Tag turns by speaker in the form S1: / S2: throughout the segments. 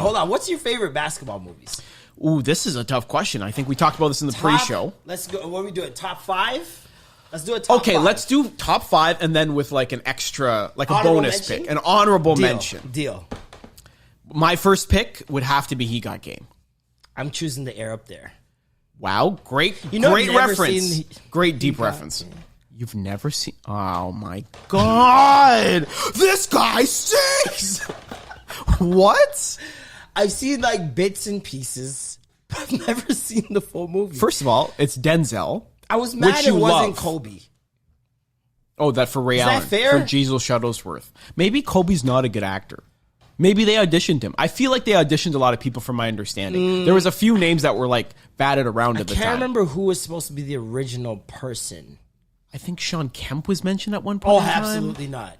S1: Hold on. What's your favorite basketball movies?
S2: Ooh, this is a tough question. I think we talked about this in the pre-show.
S1: Let's go. What are we doing? Top 5? Let's do a top 5.
S2: Okay, let's do top 5 and then with like an extra, like
S1: Honorable
S2: a bonus
S1: mention?
S2: pick. An honorable mention.
S1: Deal.
S2: My first pick would have to be He Got Game.
S1: I'm choosing the Air Up There.
S2: Wow, great
S1: I've never
S2: reference.
S1: seen
S2: Great deep reference. You've never seen... Oh, my God. This guy stinks. What?
S1: I've seen like bits and pieces. I've never seen the full movie.
S2: First of all, it's Denzel.
S1: I was mad
S2: which
S1: it
S2: you
S1: wasn't
S2: love.
S1: Kobe.
S2: Oh, that for Ray
S1: Is that
S2: Allen.
S1: fair?
S2: For Diesel Shuttlesworth. Maybe Kobe's not a good actor. Maybe they auditioned him. I feel like they auditioned a lot of people from my understanding. There was a few names that were like batted around at the time.
S1: I can't remember who was supposed to be the original person.
S2: I think Sean Kemp was mentioned at one point.
S1: Oh,
S2: in time.
S1: absolutely not.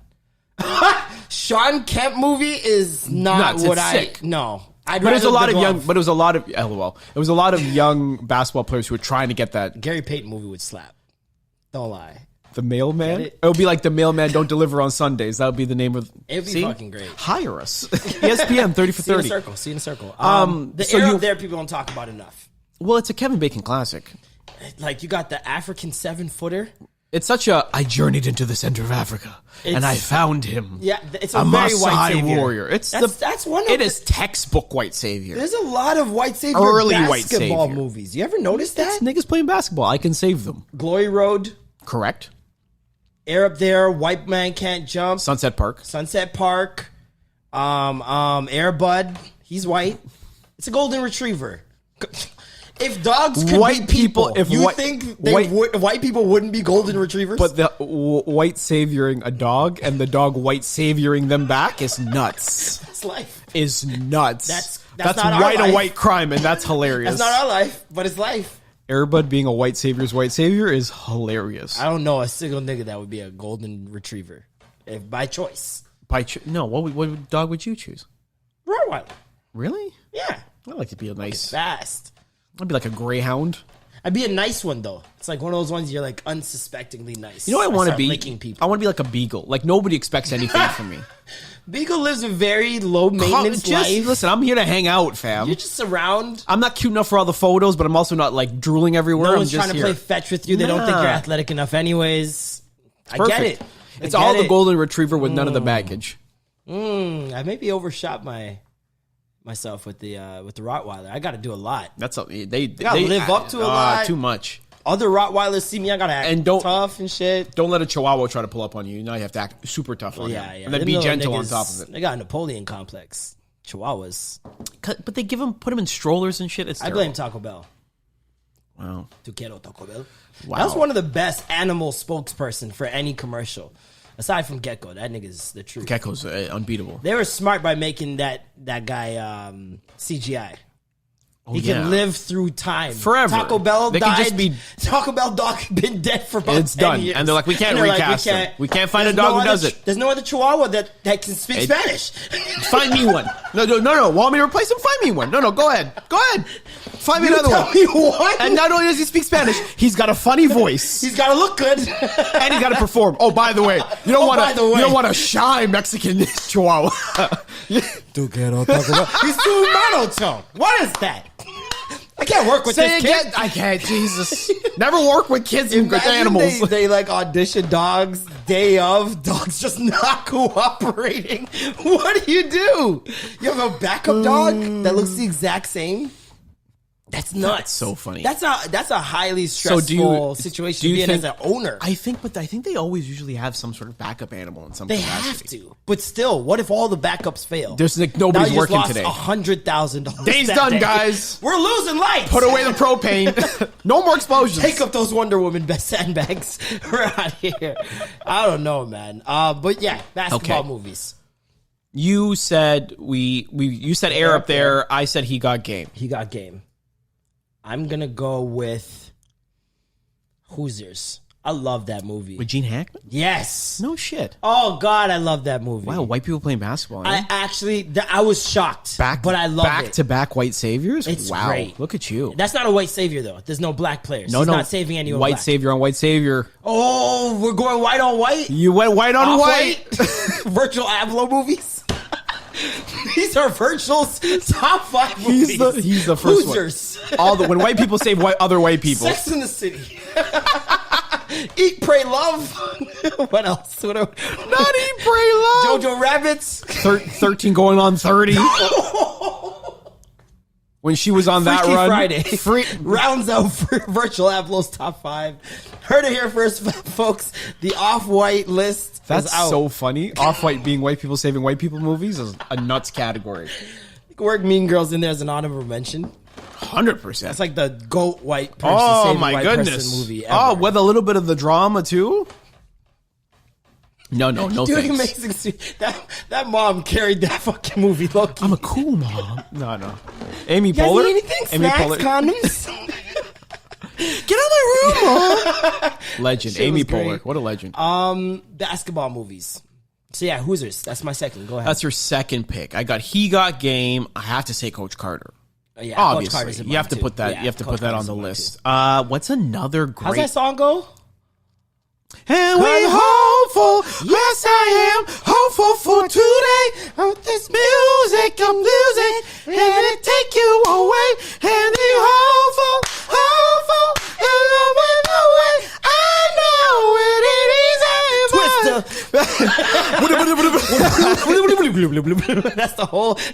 S1: Sean Kemp movie is not
S2: Nuts.
S1: what
S2: It's sick.
S1: No.
S2: But it was a lot of young. But it was a lot of LOL. It was a lot of young basketball players who were trying to get that.
S1: Gary Payton movie would slap. Don't lie.
S2: The mailman.
S1: Get it?
S2: It would be like the mailman don't deliver on Sundays. That would be the name of.
S1: It'd be fucking great.
S2: Hire us. ESPN 30 for 30.
S1: See you in a circle. The
S2: so
S1: Air Up There people don't talk about enough.
S2: Well, it's a Kevin Bacon classic.
S1: Like you got the African 7-footer.
S2: It's such a. I journeyed into the center of Africa and I found him.
S1: Yeah, it's a very white
S2: Maasai
S1: savior.
S2: warrior. That's one. It is textbook white savior.
S1: There's a lot of white savior
S2: Early
S1: basketball
S2: white savior.
S1: movies. You ever notice that?
S2: Niggas playing basketball. I can save them.
S1: Glory Road,
S2: Correct.
S1: Air Up There, White Man Can't Jump,
S2: Sunset Park.
S1: Sunset Park, Air Bud. He's white. It's a golden retriever. If dogs could
S2: White
S1: be people,
S2: people- if
S1: you
S2: white-
S1: think
S2: white
S1: people wouldn't be golden retrievers?
S2: But the white savioring a dog and the dog white savioring them back is nuts.
S1: that's life.
S2: Is nuts.
S1: That's not our
S2: white
S1: life.
S2: a white crime, and that's hilarious.
S1: That's not our life, but it's life.
S2: Airbud being a white savior's white savior is hilarious.
S1: I don't know a single nigga that would be a golden retriever, if by choice.
S2: No, what dog would you choose?
S1: Rottweiler.
S2: Really?
S1: Yeah.
S2: I'd like to be a nice.
S1: Fast.
S2: I'd be like a greyhound.
S1: I'd be a nice one though. It's like one of those ones you're like unsuspectingly nice.
S2: You know what I want to
S1: start
S2: be?
S1: licking people.
S2: I want to be like a beagle. Like nobody expects anything from me.
S1: Beagle lives a very low maintenance life.
S2: Listen, I'm here to hang out, fam.
S1: You're just around.
S2: I'm not cute enough for all the photos, but I'm also not like drooling everywhere.
S1: No
S2: I'm
S1: one's
S2: just
S1: trying to
S2: here.
S1: play fetch with you. They don't think
S2: Nah.
S1: you're athletic enough anyways. I
S2: Perfect.
S1: get it.
S2: It's all the golden retriever with none of the baggage.
S1: I maybe overshot myself with the Rottweiler. I got to do a lot.
S2: That's they
S1: gotta live up to a lot.
S2: Too much.
S1: Other Rottweilers see me, I gotta act tough and shit.
S2: Don't let a Chihuahua try to pull up on you. Now you have to act super tough on him, and then
S1: Them
S2: be
S1: little
S2: gentle on
S1: niggas,
S2: top of it.
S1: They got a Napoleon complex. Chihuahuas.
S2: But they put him in strollers and shit. It's
S1: I
S2: terrible.
S1: blame Taco Bell.
S2: Wow.
S1: Tu quiero Taco Bell.
S2: Wow.
S1: That was one of the best animal spokesperson for any commercial. Aside from Gecko, that nigga's the truth.
S2: Gecko's unbeatable.
S1: They were smart by making that guy CGI.
S2: Oh,
S1: He can live through time.
S2: Forever.
S1: Taco Bell
S2: They
S1: died.
S2: can just be-
S1: Taco Bell dog been dead for about
S2: It's
S1: 10
S2: done.
S1: years.
S2: And they're like, we can't
S1: And they're like,
S2: recast him. We can't find a dog who does it.
S1: There's no other Chihuahua that can speak Spanish.
S2: Find me one. No. Want me to replace him? Find me one. No. Go ahead. Find me another one.
S1: Me what?
S2: And not only does he speak Spanish, he's got a funny voice.
S1: He's got to look good.
S2: And he got to perform. Oh, by the way, you don't want a shy Mexican Chihuahua.
S1: Tu quiero Taco Bell. He's doing monotone. What is that? I can't work with this kid.
S2: I can't. Jesus. Never work with kids and with animals.
S1: They like audition dogs day of. Dogs just not cooperating. What do? You have a backup dog that looks the exact same? That's nuts.
S2: That's so funny.
S1: That's a highly stressful situation to be in as an owner.
S2: I think they always usually have some sort of backup animal in some
S1: They
S2: capacity.
S1: have to. But still, what if all the backups fail?
S2: There's like nobody's working
S1: lost
S2: today.
S1: $100,000.
S2: Day's
S1: that
S2: done,
S1: day.
S2: guys.
S1: We're losing lights.
S2: Put away the propane. No more explosions.
S1: Take up those Wonder Woman best sandbags. We're out here. I don't know, man. But yeah, basketball movies.
S2: You said you said Air Up There. I said He Got Game.
S1: He Got Game. I'm gonna go with Hoosiers. I love that movie.
S2: With Gene Hackman?
S1: Yes.
S2: No shit.
S1: Oh God, I love that movie.
S2: Wow, white people playing basketball.
S1: I was shocked, but I love it.
S2: Back to back white saviors.
S1: It's
S2: wow,
S1: great.
S2: Look at you.
S1: That's not a white savior though. There's no black players. He's not saving anyone.
S2: White
S1: black.
S2: savior on white savior.
S1: Oh, we're going white on white.
S2: You went white on white.
S1: Virtual Abloh movies. These are Virgil's top 5 movies.
S2: He's the first
S1: Hoosiers.
S2: one. When white people save other white people.
S1: Sex in the City. Eat, Pray, Love. What else?
S2: Not Eat, Pray, Love.
S1: Jojo Rabbits.
S2: 13 going on 30. When she was on that
S1: Freaky
S2: run.
S1: Friday. Rounds out for Virgil Abloh's top 5. Heard it here first, folks. The Off-White list.
S2: That's so funny. Off-White being white people saving white people movies is a nuts category.
S1: You can work Mean Girls in there as an honorable mention.
S2: 100%.
S1: That's like the GOAT white person saving white person movie ever.
S2: Oh, with a little bit of the drama too? No,
S1: Doing
S2: thanks.
S1: amazing. That mom carried that fucking movie. Look,
S2: I'm a cool mom. No. Amy
S1: you guys
S2: Poehler?
S1: need anything?
S2: Amy
S1: Snacks,
S2: Poehler.
S1: condoms.
S2: Get out of my room, mom. Legend.
S1: Shit
S2: Amy
S1: was great.
S2: Poehler. What a legend.
S1: Basketball movies. So yeah, Hoosiers. That's my second. Go ahead.
S2: That's your second pick. I got He Got Game. I have to say Coach Carter.
S1: Yeah,
S2: Obviously,
S1: Coach Carter's in
S2: you have to
S1: mine,
S2: put
S1: too.
S2: that.
S1: Yeah,
S2: You have to
S1: Coach
S2: put that
S1: Carter's
S2: on the
S1: in mine,
S2: list.
S1: too.
S2: What's another great?
S1: How's that song go?
S2: And we hopeful, yes I am hopeful for today. Oh, this music, I'm losing, and it take you away. And the hopeful, and away. I know it is a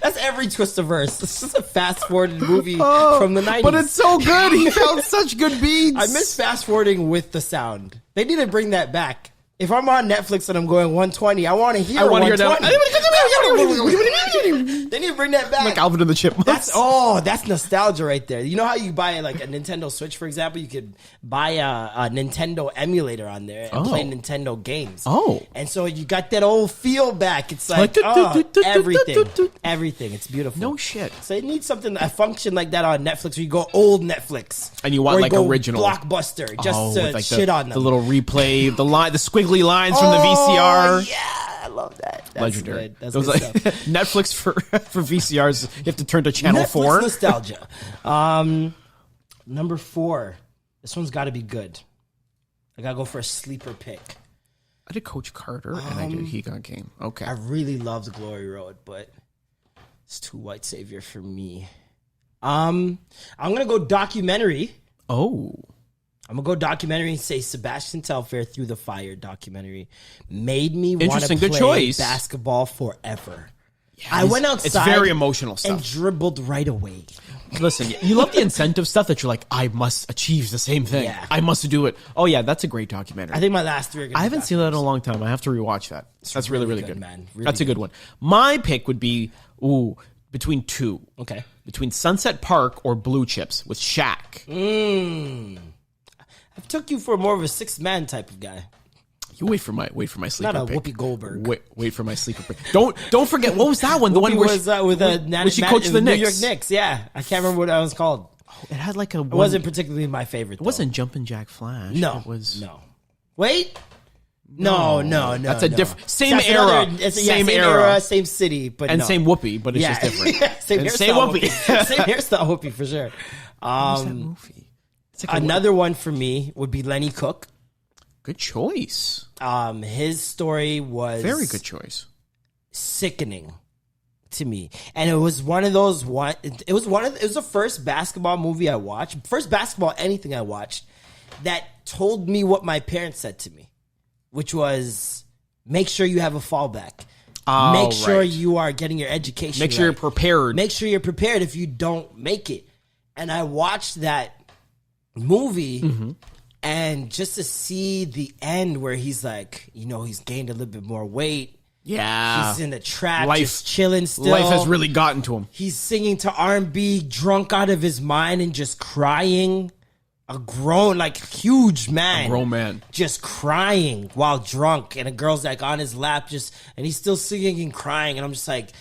S1: That's every Twister verse. This is a fast forwarded movie from the 90s.
S2: But it's so good. He found such good beats.
S1: I miss fast forwarding with the sound. They need to bring that back. If I'm on Netflix and I'm going 120, I want to hear 120. They need to bring that back.
S2: Like Alvin and the Chipmunks.
S1: That's nostalgia right there. You know how you buy like a Nintendo Switch, for example? You could buy a Nintendo emulator on there and play Nintendo games.
S2: Oh.
S1: And so you got that old feel back. It's like everything. It's beautiful.
S2: No shit.
S1: So it needs something, a function like that on Netflix where you go old Netflix.
S2: And you want
S1: or
S2: like
S1: go
S2: original.
S1: Blockbuster just to
S2: with, like,
S1: shit on them.
S2: The little replay, the squiggly lines from the VCR.
S1: Yeah, I love that. That's
S2: Legendary.
S1: Good. That's
S2: Those
S1: good
S2: like
S1: stuff.
S2: Netflix for VCRs. You have to turn to channel
S1: Netflix
S2: 4.
S1: nostalgia. Number 4. This one's got to be good. I gotta go for a sleeper pick.
S2: I did Coach Carter and I did He Got Game. Okay.
S1: I really loved Glory Road, but it's too white savior for me. I'm gonna go documentary.
S2: Oh.
S1: I'm gonna go documentary and say Sebastian Telfair Through the Fire documentary made me want to
S2: Interesting,
S1: play
S2: good choice.
S1: basketball forever.
S2: Yeah,
S1: I went outside.
S2: It's very emotional stuff.
S1: And dribbled right away.
S2: Listen, you love the incentive stuff that you're like, I must achieve the same thing.
S1: Yeah.
S2: I must do it. Oh yeah, that's a great documentary.
S1: I think my last 3 are gonna
S2: I
S1: be
S2: haven't seen that in a long time. I have to rewatch that. That's really, really good.
S1: man. Really
S2: That's a good one. My pick would be between 2.
S1: Okay.
S2: Between Sunset Park or Blue Chips with Shaq.
S1: I took you for more of a 6-man type of guy.
S2: You wait for my sleeper
S1: Not a
S2: pick.
S1: Whoopi Goldberg.
S2: Wait for my sleeper pick. Don't forget, what was that one? The one where
S1: was with
S2: when she coached the
S1: New
S2: Knicks.
S1: York Knicks. Yeah, I can't remember what that was called.
S2: It had like a.
S1: It wasn't particularly my favorite.
S2: It wasn't Jumpin' Jack Flash.
S1: No,
S2: it was
S1: no. Wait. No.
S2: That's a different same
S1: That's
S2: era.
S1: Same era, same city, but
S2: and
S1: no.
S2: same Whoopi, but it's just different.
S1: Same
S2: And
S1: hairstyle.
S2: same Whoopi.
S1: Same hairstyle Whoopi for sure.
S2: What's that movie? It's like
S1: Another one for me would be Lenny Cook.
S2: good choice.
S1: His story was
S2: Very good choice.
S1: sickening to me, and it was one of those it was the first basketball movie I watched, first basketball anything I watched that told me what my parents said to me, which was make sure you have a fallback. Make sure you are getting your education.
S2: Make sure you're prepared.
S1: Make sure you're prepared if you don't make it. And I watched that movie, and just to see the end where he's like, he's gained a little bit more weight.
S2: Yeah.
S1: He's in the trap, just chilling still.
S2: Life has really gotten to him.
S1: He's singing to R&B, drunk out of his mind and just crying. A grown, huge man.
S2: A grown man.
S1: Just crying while drunk. And a girl's on his lap and he's still singing and crying. And I'm just like,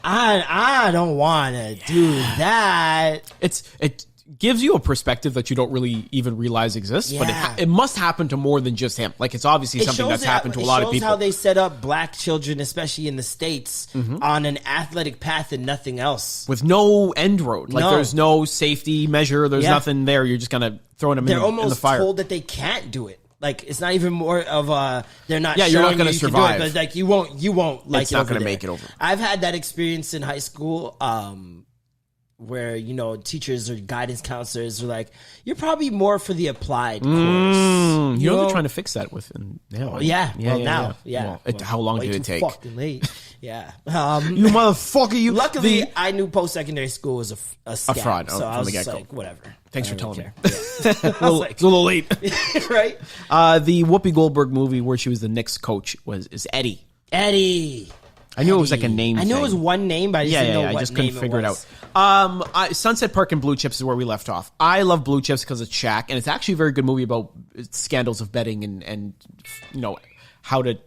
S1: I don't want to do that.
S2: It gives you a perspective that you don't really even realize exists, but it must happen to more than just him. Like, it's obviously something that's happened to a lot of people.
S1: It shows how they set up black children, especially in the States, on an athletic path and nothing else.
S2: With no end road. There's no safety measure. There's nothing there. You're just kind of throwing them in the fire.
S1: They're almost told that they can't do it. Like it's not even more of a they're not.
S2: Yeah,
S1: showing
S2: you're not going to
S1: you can do
S2: survive.
S1: it, but like you won't like
S2: It's
S1: it
S2: not
S1: over
S2: going to
S1: there.
S2: make it over.
S1: I've had that experience in high school. Where teachers or guidance counselors are like, you're probably more for the applied course.
S2: You know they're trying to fix that with now.
S1: Yeah. Well,
S2: How long
S1: way
S2: did it
S1: too
S2: take?
S1: Fucking late. Yeah.
S2: You motherfucker! You.
S1: Luckily, I knew post-secondary school was a scam,
S2: fraud
S1: so I
S2: from
S1: was
S2: the
S1: just
S2: get-go.
S1: like, whatever.
S2: Thanks
S1: I
S2: for
S1: don't
S2: telling
S1: really
S2: me.
S1: care. Yeah.
S2: It's a little late.
S1: Right?
S2: The Whoopi Goldberg movie where she was the Knicks coach is Eddie.
S1: Eddie.
S2: I knew it was like a name.
S1: I knew
S2: thing.
S1: it was one name, but I just didn't know what
S2: I just couldn't
S1: name
S2: figure it
S1: was.
S2: out. Sunset Park and Blue Chips is where we left off. I love Blue Chips because it's Shaq, and it's actually a very good movie about scandals of betting and how to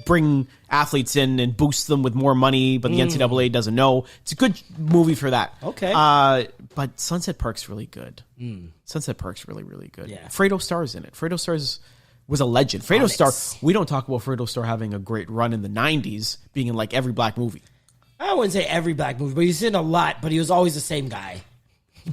S2: bring athletes in and boost them with more money, but the NCAA doesn't know. It's a good movie for that.
S1: Okay.
S2: But Sunset Park's really good. Sunset Park's really, really good.
S1: Yeah.
S2: Fredo Starr's in it. Fredo Starr's was a legend. Fredo Starr, we don't talk about Fredo Starr having a great run in the 90s, being in like every black movie.
S1: I wouldn't say every black movie, but he's in a lot, but he was always the same guy.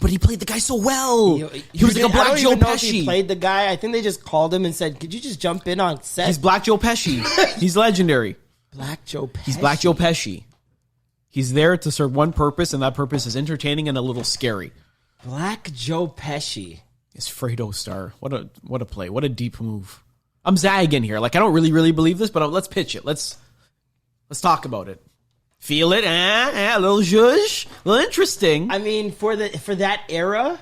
S2: But he played the guy so well. He was like a
S1: I
S2: Black
S1: don't
S2: Joe
S1: even know if he
S2: Pesci.
S1: played the guy. I think they just called him and said, could you just jump in on set?
S2: He's Black Joe Pesci. He's legendary.
S1: Black Joe Pesci.
S2: He's Black Joe Pesci. He's there to serve one purpose, and that purpose is entertaining and a little scary.
S1: Black Joe Pesci.
S2: It's Fredo Starr. What a play. What a deep move. I'm zagging here. Like I don't really believe this, but let's pitch it. Let's talk about it. Feel it? A little zhuzh, a little interesting.
S1: I mean, for that era,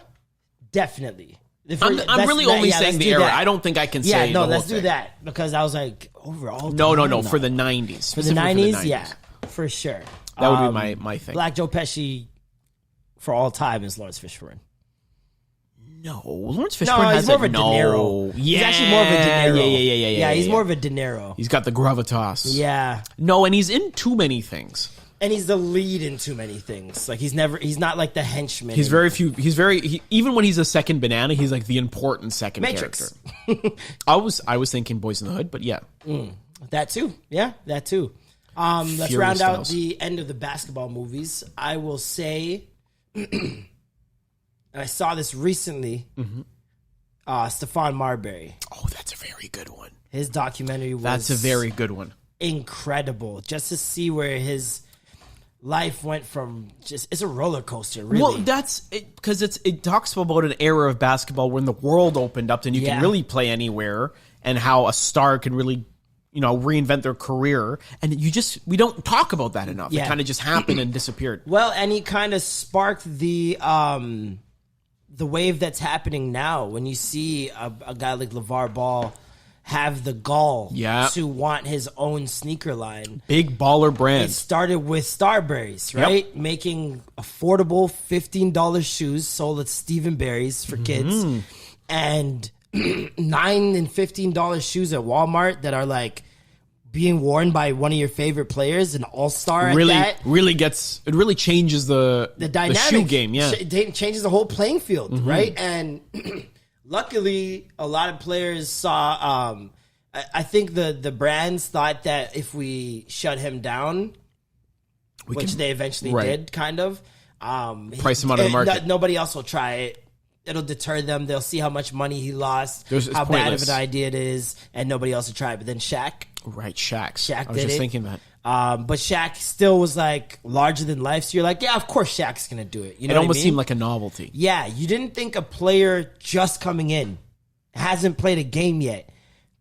S1: definitely.
S2: I'm really only saying the era.
S1: That.
S2: I don't think I can say.
S1: Yeah, no,
S2: the
S1: let's
S2: whole
S1: do
S2: thing.
S1: that because I was like overall.
S2: No. For the 90s.
S1: For the 90s, yeah, for sure.
S2: That would be my thing.
S1: Black Joe Pesci for all time is Lawrence Fishburne.
S2: No, Lawrence Fishburne
S1: No,
S2: has
S1: he's more of a De Niro.
S2: Yeah,
S1: he's actually more of a De Niro.
S2: Yeah,
S1: he's more of a De Niro.
S2: He's got the gravitas.
S1: Yeah.
S2: No, and he's in too many things.
S1: And he's the lead in too many things. Like he's not like the henchman.
S2: Even when he's a second banana, he's like the important second
S1: Matrix.
S2: character. I was thinking Boys in the Hood, but yeah.
S1: That too. Yeah, that too. Let's
S2: Furious
S1: round out
S2: Styles.
S1: the end of the basketball movies. I will say, and I saw this recently, Stephon Marbury.
S2: Oh, that's a very good one.
S1: His documentary was
S2: That's a very good one.
S1: incredible. Just to see where his life went from it's a roller coaster, really.
S2: Well, that's it, because it talks about an era of basketball when the world opened up and you can really play anywhere, and how a star can really, reinvent their career, and we don't talk about that enough.
S1: Yeah.
S2: It kind of just happened and disappeared.
S1: Well, and he kind of sparked the wave that's happening now when you see a guy like LeVar Ball have the gall to want his own sneaker line.
S2: Big baller
S1: It
S2: brand.
S1: started with Starberries, right? Making affordable $15 shoes sold at Stephen Barry's for kids, and $9 and $15 shoes at Walmart that are like being worn by one of your favorite players, an all-star.
S2: Really,
S1: at that.
S2: really changes the
S1: Dynamic.
S2: the shoe game. Yeah,
S1: It changes the whole playing field, right? And luckily, a lot of players saw. I think the brands thought that if we shut him down, they eventually did, kind of
S2: price him out of the market.
S1: Nobody else will try it. It'll deter them. They'll see how much money he lost, how bad of an idea it is, and nobody else will try it. But then Shaq.
S2: Shaq. I was just thinking that.
S1: But Shaq still was like larger than life. So you're like, yeah, of course Shaq's gonna do it. You know,
S2: it almost
S1: what I mean?
S2: seemed like a novelty.
S1: Yeah, you didn't think a player just coming in, hasn't played a game yet,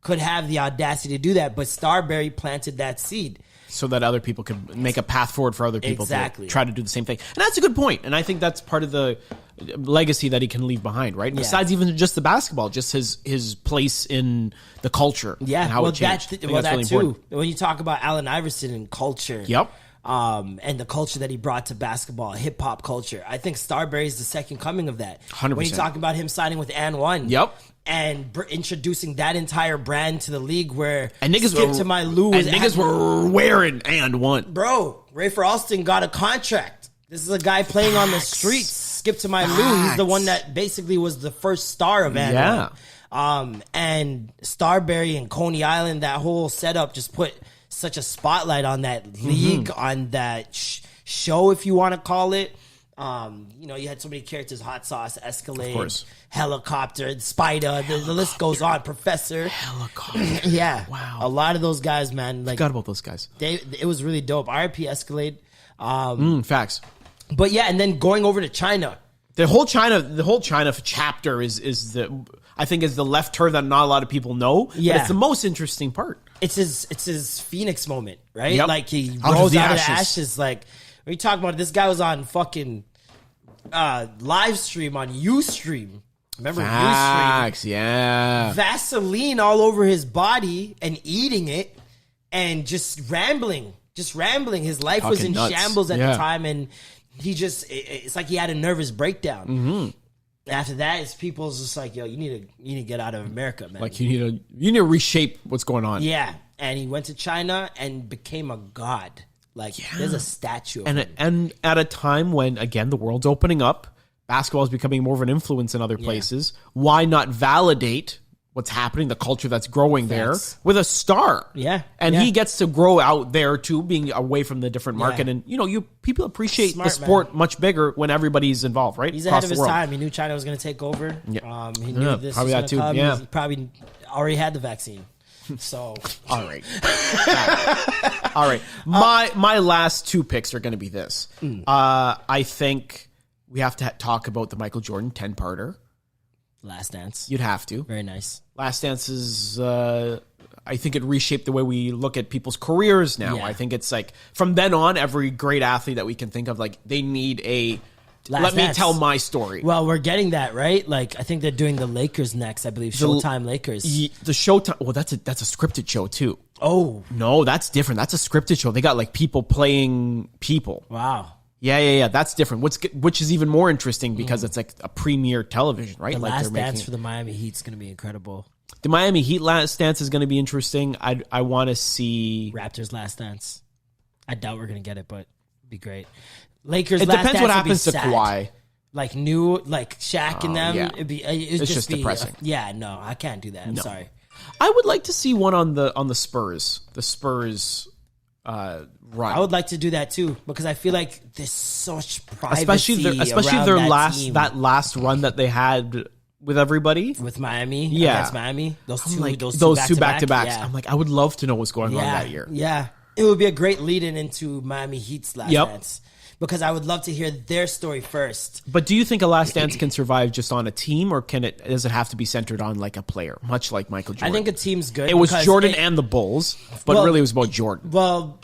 S1: could have the audacity to do that. But Starberry planted that seed.
S2: So that other people could make a path forward for other people
S1: Exactly.
S2: to try to do the same thing. And that's a good point. And I think that's part of the legacy that he can leave behind, right? Besides even just the basketball, just his place in the culture and how it changed.
S1: That
S2: really
S1: too.
S2: important.
S1: When you talk about Allen Iverson and culture, and the culture that he brought to basketball, hip hop culture, I think Starberry is the second coming of that.
S2: 100%.
S1: When you talk about him signing with And One, and introducing that entire brand to the league, where
S2: niggas were wearing And One.
S1: Bro, Rafer Alston got a contract. This is a guy playing on the streets. Skip to my Lou. He's the one that basically was the first star of And One. And Starberry and Coney Island, that whole setup just put such a spotlight on that league, on that show, if you want to call it. You had so many characters: Hot Sauce, Escalade,
S2: Of course.
S1: Helicopter, Spider. The list goes on. Professor.
S2: Helicopter.
S1: Yeah.
S2: Wow.
S1: A lot of those guys, man. Like
S2: Forgot about those guys.
S1: it was really dope. RIP Escalade.
S2: Facts.
S1: But yeah, and then going over to China.
S2: The whole China chapter is the left turn that not a lot of people know.
S1: Yeah.
S2: But it's the most interesting part.
S1: It's his Phoenix moment, right?
S2: Yep.
S1: Like he
S2: Out of
S1: rose
S2: the
S1: out of the
S2: ashes.
S1: ashes. Like when you talk about it, this guy was on fucking live stream on Ustream. Remember Ustream?
S2: Facts, yeah.
S1: Vaseline all over his body and eating it and just rambling. His life was
S2: Talking
S1: in
S2: nuts.
S1: shambles at
S2: Yeah.
S1: the time, and it's like he had a nervous breakdown.
S2: Mm-hmm.
S1: After that, it's people's just like, yo, you need to get out of America, man.
S2: Like you need to reshape what's going on.
S1: Yeah, and he went to China and became a god. Like, there's a statue of him.
S2: And at a time when, again, the world's opening up, basketball is becoming more of an influence in other places. Why not validate what's happening, the culture that's growing
S1: Facts.
S2: there, with a star?
S1: Yeah,
S2: And
S1: yeah.
S2: he gets to grow out there too, being away from the different market.
S1: Yeah.
S2: And people appreciate
S1: Smart,
S2: the sport much bigger when everybody's involved, right?
S1: He's
S2: Across
S1: ahead of
S2: the
S1: his
S2: world.
S1: time. He knew China was going to take over.
S2: Yeah.
S1: He knew
S2: Yeah,
S1: this
S2: probably
S1: was
S2: that
S1: going to
S2: too,
S1: come.
S2: yeah.
S1: He probably already had the vaccine. So,
S2: All right. All right. My last two picks are going to be this. I think we have to talk about the Michael Jordan 10-parter.
S1: Last Dance.
S2: You'd have to.
S1: Very nice.
S2: Last Dance is, I think it reshaped the way we look at people's careers now.
S1: Yeah.
S2: I think it's like, from then on, every great athlete that we can think of, like, they need a,
S1: Last
S2: let me
S1: Dance.
S2: tell my story.
S1: Well, we're getting that, right? Like, I think they're doing the Lakers next, I believe. Showtime Lakers.
S2: The Showtime, well, that's a scripted show, too.
S1: Oh,
S2: No, that's different. That's a scripted show. They got, like, people playing people.
S1: wow.
S2: Yeah. That's different. Which is even more interesting because it's like a premiere television, right?
S1: The
S2: Like
S1: Last
S2: they're
S1: Dance
S2: making
S1: for the Miami Heat's going to be incredible.
S2: the Miami Heat Last Dance is going to be interesting. I want to see.
S1: Raptors Last Dance. I doubt we're going to get it, but it'd be great. Lakers
S2: It
S1: Last
S2: depends
S1: Dance
S2: what
S1: would be
S2: happens to
S1: sad.
S2: Kawhi.
S1: Like Shaq and them.
S2: yeah.
S1: It'd
S2: It's just
S1: be
S2: depressing.
S1: yeah, no, I can't do that. I'm sorry.
S2: I would like to see one on the Spurs. The Spurs run.
S1: I would like to do that too because I feel like there's such privacy,
S2: especially
S1: around
S2: their
S1: that
S2: last run that they had with everybody.
S1: with Miami.
S2: Yeah.
S1: Against Miami. Those
S2: Two back to backs.
S1: Yeah.
S2: I'm like, I would love to know what's going on that year.
S1: Yeah, it would be a great lead-in into Miami Heat's Last
S2: Yep.
S1: Dance because I would love to hear their story first.
S2: But do you think a Last Dance can survive just on a team, or does it have to be centered on like a player, much like Michael Jordan?
S1: I think a team's good.
S2: it was
S1: because
S2: Jordan and the Bulls, but
S1: Well-
S2: really it was about Jordan.
S1: Well,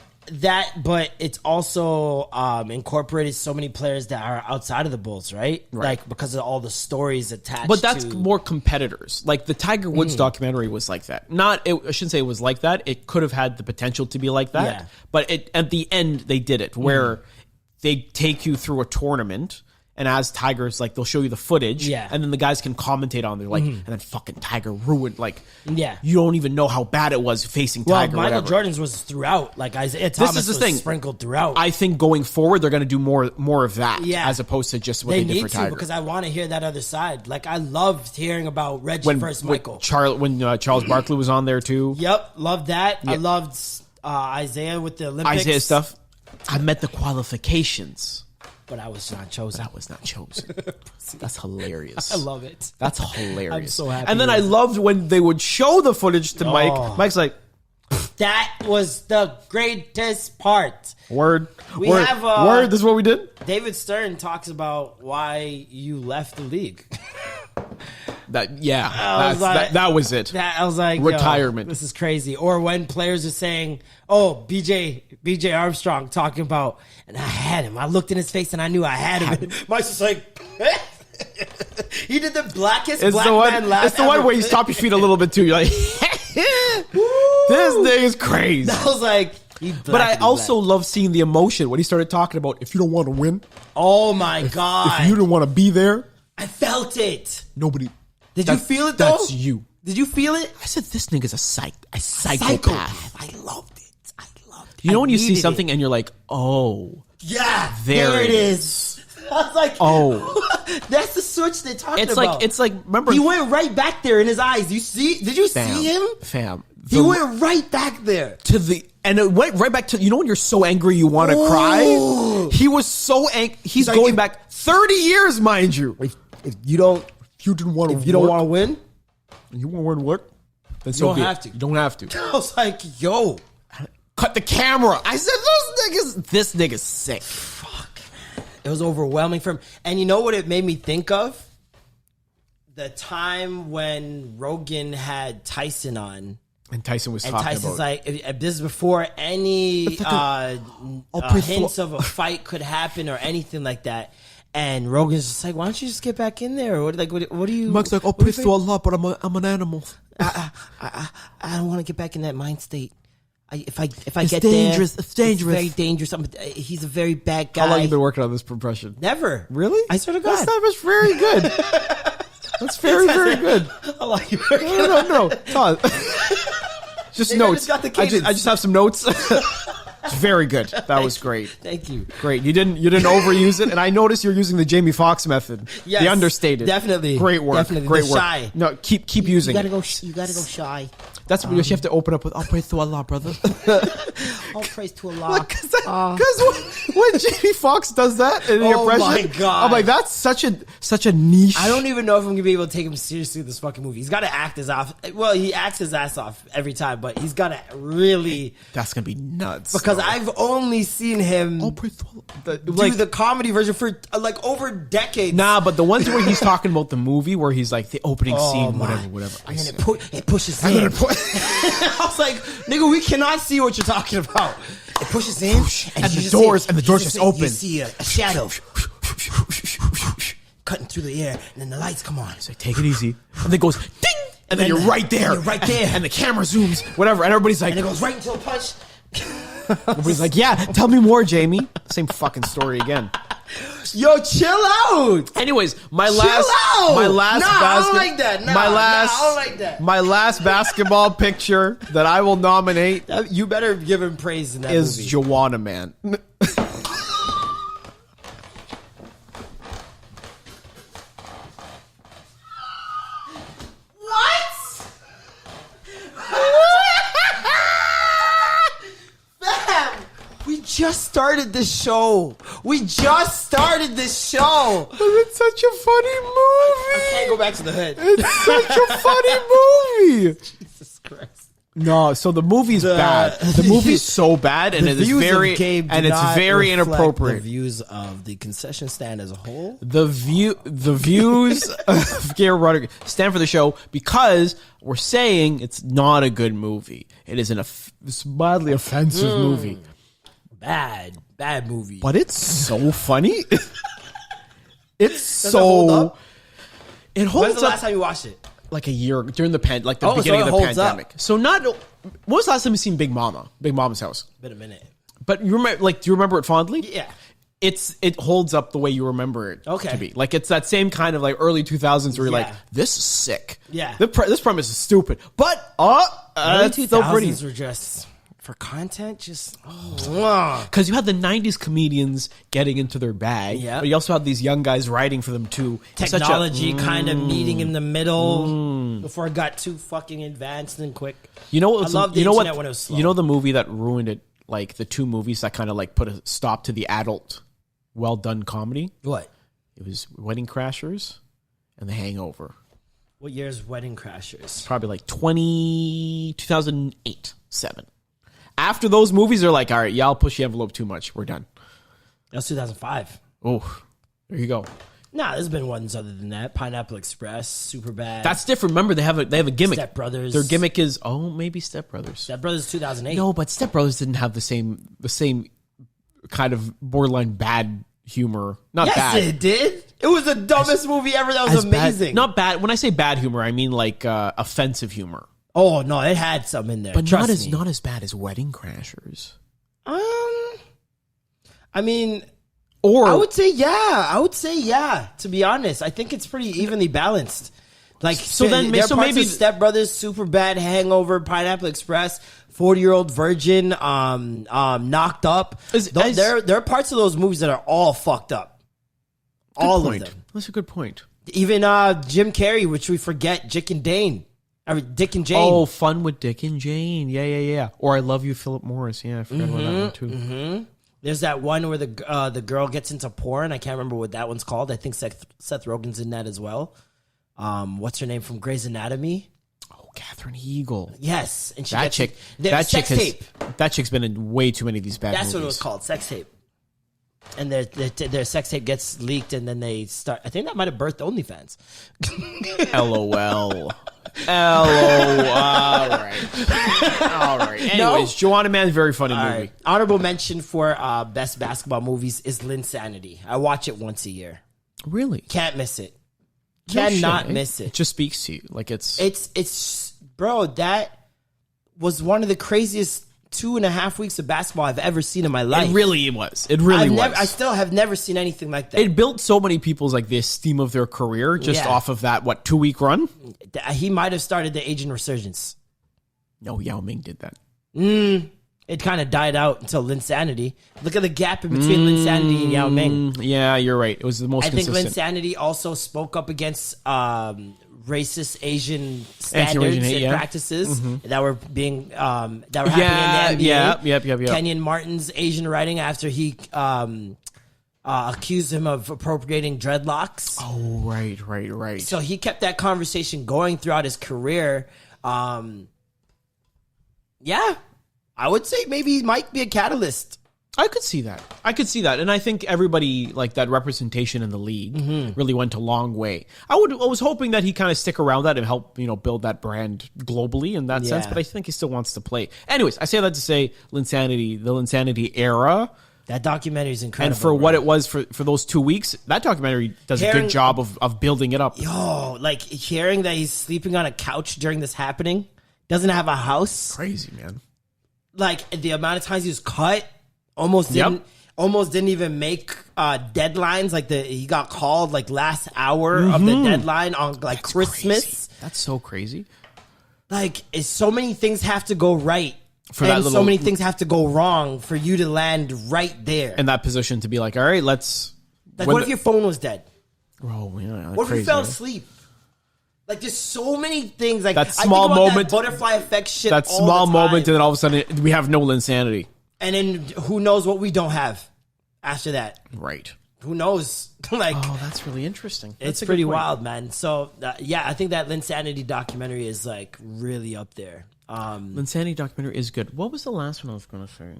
S1: but it's also incorporated so many players that are outside of the Bulls, right? Like because of all the stories attached.
S2: But that's
S1: to,
S2: more competitors. Like the Tiger Woods documentary was like that. I shouldn't say it was like that. It could have had the potential to be like that.
S1: Yeah.
S2: But at the end, they did it where they take you through a tournament. And as Tiger's, like, they'll show you the footage.
S1: Yeah.
S2: And then the guys can commentate on it. They're like, and then fucking Tiger ruined, like,
S1: Yeah.
S2: you don't even know how bad it was facing
S1: well,
S2: Tiger.
S1: Michael
S2: whatever.
S1: Jordan's was throughout. Like Isaiah Thomas
S2: is the
S1: was
S2: thing.
S1: sprinkled throughout.
S2: I think going forward, they're going to do more of that.
S1: Yeah.
S2: As opposed to just what
S1: they
S2: they did
S1: need
S2: for
S1: to
S2: Tiger.
S1: because I want to hear that other side. Like I loved hearing about Reggie versus Michael.
S2: When Charles Barkley was on there too.
S1: Yep, loved that. I loved Isaiah with the Olympics.
S2: Isaiah stuff. I met the qualifications.
S1: but I was not chosen.
S2: That was not chosen. That's hilarious.
S1: I love it.
S2: That's hilarious.
S1: I'm so happy
S2: And then
S1: he
S2: I
S1: was-
S2: loved when they would show the footage to Mike.
S1: Oh.
S2: Mike's like,
S1: That was the greatest part.
S2: word.
S1: We
S2: word,
S1: have,
S2: word. This is what we did?
S1: David Stern talks about why you left the league.
S2: That was it.
S1: I was like, yo,
S2: Retirement.
S1: this is crazy. Or when players are saying, "Oh, BJ Armstrong talking about," and I had him. I looked in his face and I knew I had him. Mike's just like, he did the blackest
S2: It's
S1: black
S2: the one.
S1: man laugh.
S2: It's the one
S1: ever.
S2: where you stop your feet a little bit too. You're like, this thing is crazy.
S1: I was like,
S2: But I also love seeing the emotion when he started talking about if you don't want to win,
S1: oh my god,
S2: if you don't want to be there,
S1: I felt it.
S2: nobody.
S1: Did you feel it though?
S2: That's you.
S1: Did you feel it?
S2: I said this nigga's a psychopath.
S1: Psychopath. I loved it. I loved it.
S2: You know
S1: I
S2: when you see
S1: needed
S2: something
S1: it.
S2: and you're like, oh,
S1: Yeah,
S2: There
S1: there
S2: it
S1: it is. I was like,
S2: oh.
S1: that's the switch they're talking
S2: It's
S1: about.
S2: like remember
S1: He went right back there in his eyes. You see? Did you see him?
S2: Fam.
S1: He went right back there.
S2: To the And it went right back to, you know when you're so angry you want to cry? He was so angry. He's
S1: like,
S2: going back 30 years, mind you.
S1: If you don't
S2: want
S1: to win,
S2: you want to win what? Then
S1: you don't have to.
S2: You don't have to.
S1: I was like, yo.
S2: Cut the camera. I said, this nigga's sick.
S1: Fuck, man. It was overwhelming for him. And you know what it made me think of? The time when Rogan had Tyson on.
S2: And Tyson was talking
S1: Tyson's
S2: about...
S1: like, if this is before any hints of a fight could happen or anything like that. And Rogan's just like, why don't you just get back in there? What do you...
S2: Mike's like, I'll pray to Allah, but I'm an animal.
S1: I don't want to get back in that mind state. If I
S2: it's
S1: get
S2: dangerous.
S1: there,
S2: it's dangerous.
S1: It's very dangerous. He's a very bad guy.
S2: How long have you been working on this impression?
S1: Never.
S2: Really?
S1: I swear to God.
S2: That's very good. That's very good.
S1: How long you
S2: No. Todd. Just notes.
S1: Got the
S2: I just have some notes. It's very good. That was great.
S1: Thank you.
S2: Great. You didn't overuse it, and I noticed you're using the Jamie Foxx method.
S1: Yes,
S2: the understated.
S1: Definitely.
S2: Great work.
S1: Definitely.
S2: Great
S1: the
S2: work.
S1: Shy.
S2: No, keep using it.
S1: You gotta go shy.
S2: That's what you have to open up with. I'll pray to Allah, brother.
S1: All praise to Allah.
S2: Because when Jamie Foxx does that in the impression,
S1: my God.
S2: I'm like, that's such a niche.
S1: I don't even know if I'm gonna be able to take him seriously with this fucking movie. He's got to act his off. Well, he acts his ass off every time, but he's got to really.
S2: That's gonna be nuts.
S1: Because I've only seen him
S2: I'll pray to Allah.
S1: do the comedy version for like over decades.
S2: Nah, but the ones where he's talking about the movie, where he's like the opening scene,
S1: my.
S2: whatever.
S1: And then it pushes in. I was like, nigga, we cannot see what you're talking about. It pushes in,
S2: and the doors just open.
S1: You see a shadow cutting through the air, and then the lights come on.
S2: It's like, take it easy, and then it goes ding, and then you're right there.
S1: You're right there,
S2: and the camera zooms, whatever, and everybody's like,
S1: and it goes right into a punch.
S2: Everybody's like, yeah, tell me more, Jamie. Same fucking story again.
S1: Yo, chill out.
S2: Anyways, my
S1: I don't like that. I don't like that.
S2: My last basketball picture that I will nominate
S1: You better give him praise in that
S2: is
S1: movie.
S2: Joanna Man.
S1: We just started this show. It's
S2: such a funny movie.
S1: I can't go back to the hood.
S2: It's such a funny movie.
S1: Jesus Christ.
S2: No, so the movie's bad. The movie's so bad, and it is very inappropriate.
S1: The views of the concession stand as a whole.
S2: The views of Gabriel Rodriguez stand for the show because we're saying it's not a good movie. It is it's mildly offensive movie.
S1: Bad movie.
S2: But it's so funny. It's
S1: Does it hold up?
S2: It holds
S1: When's the
S2: up
S1: last time you watched it?
S2: like a year during the beginning of
S1: so
S2: the
S1: it holds
S2: pandemic.
S1: up.
S2: So not. When was the last time you seen Big Mama? Big Mama's House.
S1: Been a minute.
S2: But you remember? Like, do you remember it fondly?
S1: Yeah.
S2: It holds up the way you remember it to be. Like, it's that same kind of like early 2000s where you're like, this is sick.
S1: Yeah.
S2: This premise is stupid. But
S1: early
S2: it's so pretty.
S1: 2000s were just for content, because
S2: you had the 90s comedians getting into their bag, but you also had these young guys writing for them too.
S1: Technology kind of meeting in the middle before it got too fucking advanced and quick.
S2: You know what?
S1: I loved the internet when it was slow.
S2: You know the movie that ruined it? Like the two movies that kind of like put a stop to the adult, well done comedy.
S1: What?
S2: It was Wedding Crashers and The Hangover.
S1: What year is Wedding Crashers?
S2: Probably like 2008, 7. After those movies, they're like, all right, y'all push the envelope too much. We're done.
S1: That's 2005.
S2: Oh, there you go.
S1: Nah, there's been ones other than that. Pineapple Express, Superbad.
S2: That's different. Remember, they have a gimmick.
S1: Step Brothers.
S2: Their gimmick is maybe Step Brothers.
S1: Step Brothers 2008.
S2: No, but Step Brothers didn't have the same kind of borderline bad humor. Not bad.
S1: Yes, it did. It was the dumbest movie ever. That was amazing.
S2: Not bad. When I say bad humor, I mean like offensive humor.
S1: Oh no, it had some in there,
S2: but not as bad as Wedding Crashers.
S1: I mean,
S2: or
S1: I would say yeah. To be honest, I think it's pretty evenly balanced. Like maybe Step Brothers, Superbad, Hangover, Pineapple Express, 40-Year-Old Virgin, Knocked Up. There are parts of those movies that are all fucked up. All of them.
S2: That's a good point.
S1: Even Jim Carrey, which we forget, Jick and Dane. I mean, Dick and Jane.
S2: Oh, Fun with Dick and Jane. Yeah. Or I Love You, Philip Morris. Yeah, I forgot about that one too.
S1: Mm-hmm. There's that one where the girl gets into porn. I can't remember what that one's called. I think Seth Rogen's in that as well. What's her name from Grey's Anatomy?
S2: Oh, Catherine Hegel.
S1: Yes, and
S2: That chick's been in way too many of these bad movies.
S1: That's what it was called, sex tape. And their sex tape gets leaked, and then they start. I think that might have birthed OnlyFans.
S2: LOL. All right. Anyways, Joanna Man's very funny movie.
S1: Right. Honorable mention for best basketball movies is Linsanity. I watch it once a year.
S2: Really?
S1: Can't miss it.
S2: No
S1: Cannot
S2: shit.
S1: miss it.
S2: It just speaks to you. Like
S1: It's bro, that was one of the craziest 2.5 weeks of basketball I've ever seen in my life.
S2: It really was. It really was.
S1: I still have never seen anything like that.
S2: It built so many people's like the esteem of their career just off of that 2-week run.
S1: He might have started the Asian resurgence.
S2: No, Yao Ming did that.
S1: It kind of died out until Linsanity. Look at the gap in between Linsanity and Yao Ming.
S2: Yeah, you're right. It was the most consistent.
S1: I think Linsanity also spoke up against racist Asian standards and practices that were being happening in the NBA.
S2: Yep.
S1: Kenyon Martin's Asian writing after he accused him of appropriating dreadlocks.
S2: Oh, right.
S1: So he kept that conversation going throughout his career. I would say maybe he might be a catalyst.
S2: I could see that. And I think everybody, like that representation in the league really went a long way. I was hoping that he kind of stick around that and help, build that brand globally in that sense, but I think he still wants to play. Anyways, I say that to say the Linsanity era.
S1: That documentary is incredible.
S2: And for what it was for those 2 weeks, that documentary does a good job of building it up.
S1: Yo, like hearing that he's sleeping on a couch during this happening, doesn't have a house.
S2: Crazy, man.
S1: Like the amount of times he was cut, almost didn't even make deadlines. Like he got called like last hour of the deadline on like That's Christmas.
S2: Crazy. That's so crazy.
S1: Like so many things have to go right. So many things have to go wrong for you to land right there.
S2: In that position to be like, all right, let's...
S1: Like, what if your phone was dead?
S2: Oh, yeah.
S1: What if you fell asleep? Like, there's so many things. Like
S2: that small moment,
S1: that butterfly effect shit.
S2: That small moment, and then all of a sudden we have no Linsanity.
S1: And then who knows what we don't have after that?
S2: Right.
S1: Who knows? Like,
S2: oh, that's really interesting.
S1: It's pretty wild, man. So I think that Linsanity documentary is like really up there.
S2: Linsanity documentary is good. What was the last one I was going to say?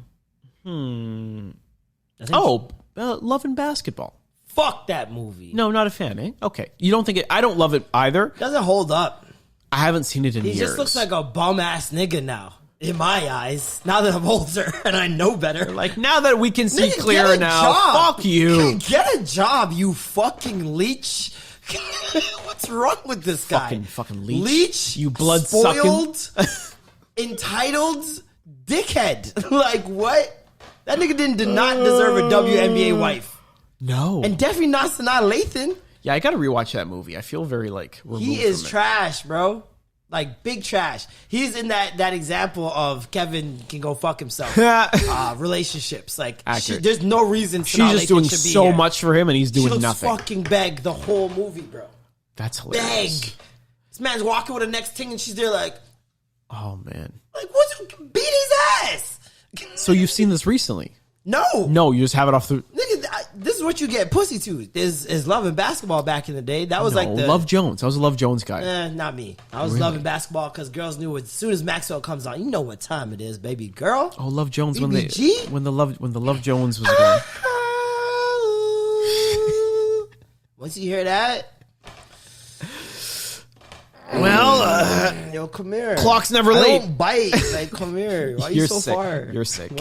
S2: Love and Basketball.
S1: Fuck that movie.
S2: No, not a fan, eh? Okay. You don't think it... I don't love it either.
S1: Doesn't hold up.
S2: I haven't seen it in years.
S1: He just looks like a bum-ass nigga now. In my eyes. Now that I'm older and I know better.
S2: Like, now that we can see clearer now, fuck you.
S1: Get a job, you fucking leech. What's wrong with this guy?
S2: Fucking leech.
S1: Leech.
S2: You blood-sucking.
S1: Spoiled. Entitled. Dickhead. Like, what? That nigga did not deserve a WNBA wife.
S2: No.
S1: And definitely not Sanaa Lathan.
S2: Yeah, I gotta rewatch that movie. I feel very, removed
S1: He is
S2: from it.
S1: trash, bro. Like, big trash. He's in that example of Kevin can go fuck himself. Relationships. Like, there's no reason
S2: She's just doing so much for him, and he's doing nothing.
S1: Fucking beg the whole movie, bro.
S2: That's hilarious.
S1: Beg. This man's walking with the next thing, and she's there like...
S2: Oh, man.
S1: Like, beat his ass!
S2: So you've seen this recently?
S1: No,
S2: you just have it off the...
S1: Nigga, this is what you get pussy to. Is Love and Basketball back in the day. That was like the...
S2: Love Jones. I was a Love Jones guy.
S1: Not me. I was loving basketball because girls knew as soon as Maxwell comes on, you know what time it is, baby girl.
S2: Oh, Love Jones.
S1: BBG?
S2: When the Love Jones was going.
S1: Once you hear that...
S2: Well,
S1: yo, come here.
S2: Clock's never late.
S1: I don't bite. Like, come here. Why are you so
S2: sick.
S1: far?
S2: You're sick.